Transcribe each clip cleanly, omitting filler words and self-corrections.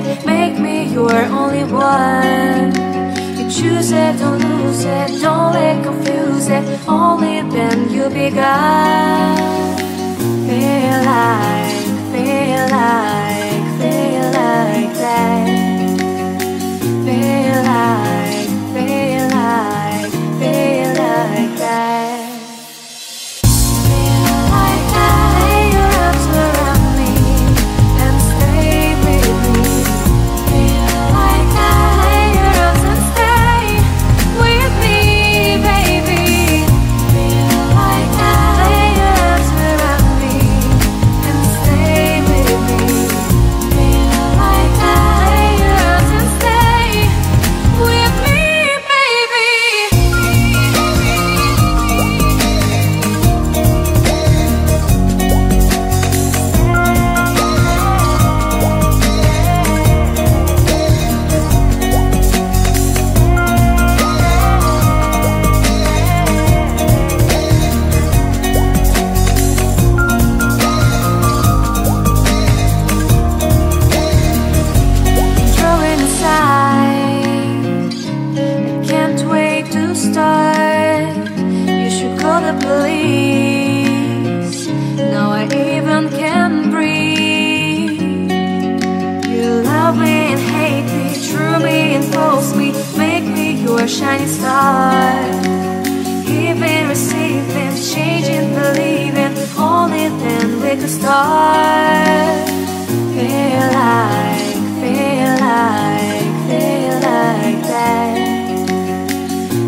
it, make me your only one. You choose it, don't lose it, don't let confuse it, only then you begun. Feel like, feel like, feel like that. Feel like, feel like, feel like that. Shining star, giving, receiving, changing, believing, only then we could start. Feel like, feel like, feel like that.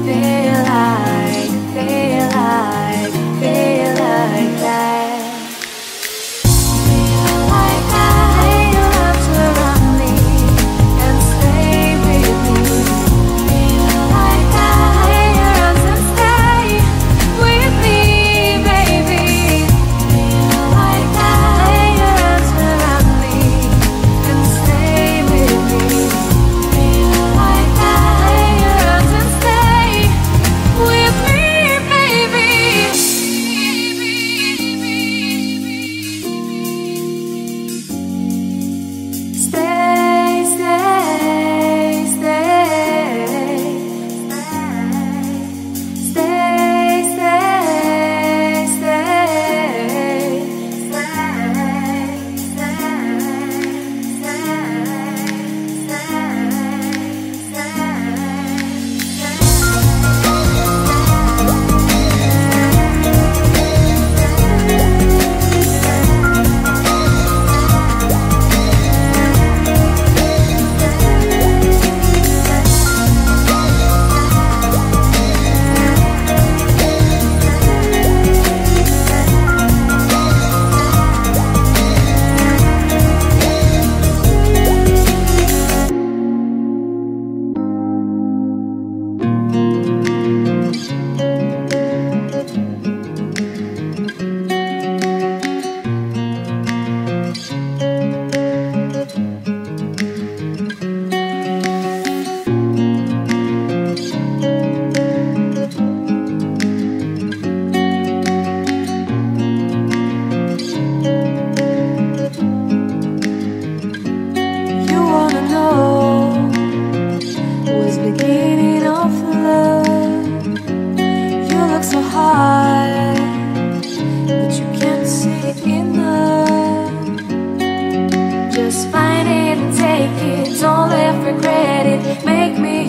Feel like, feel like, feel like that.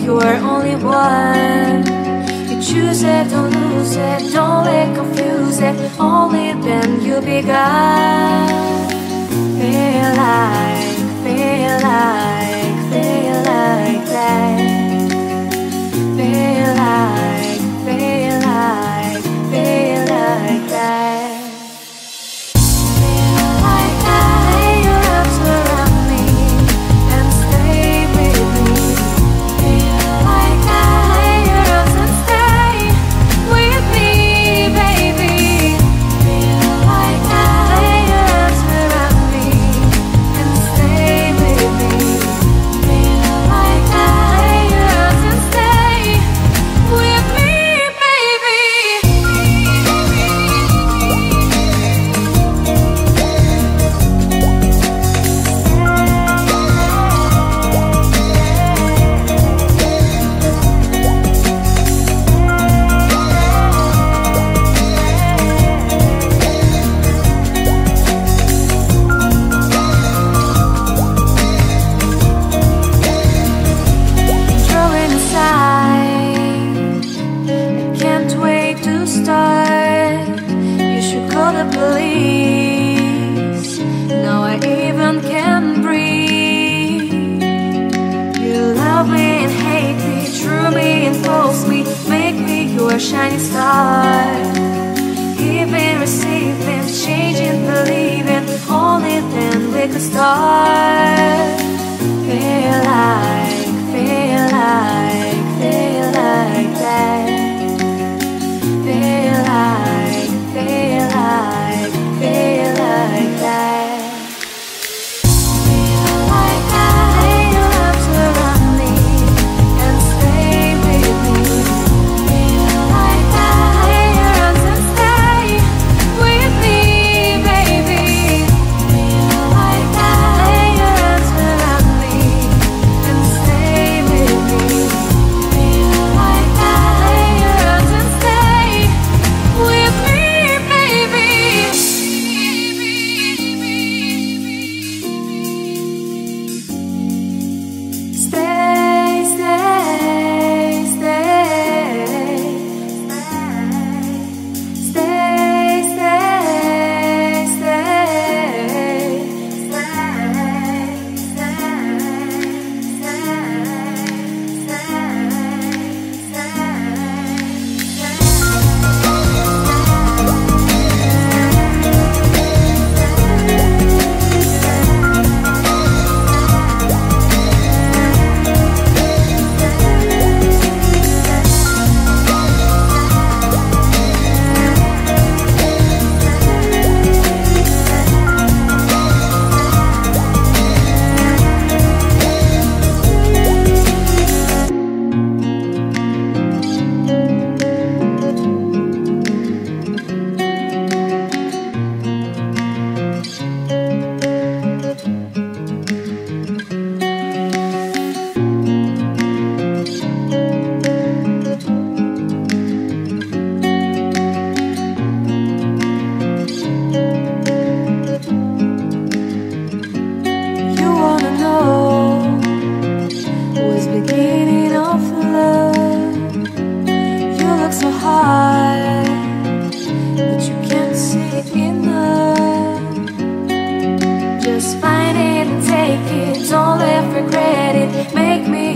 Your only one. You choose it, don't lose it, don't let confuse it, only then you begun. Feel like, feel like, feel like that. Feel like, feel like, feel like that. shining star. Giving, receiving, changing, believing. Only then we could start. Feel like that. Feel like that. Feel like that.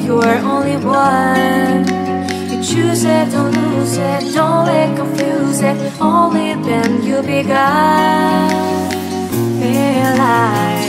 You're only one. You choose it, don't lose it, don't let confuse it. Only then you'll be gone. Feel like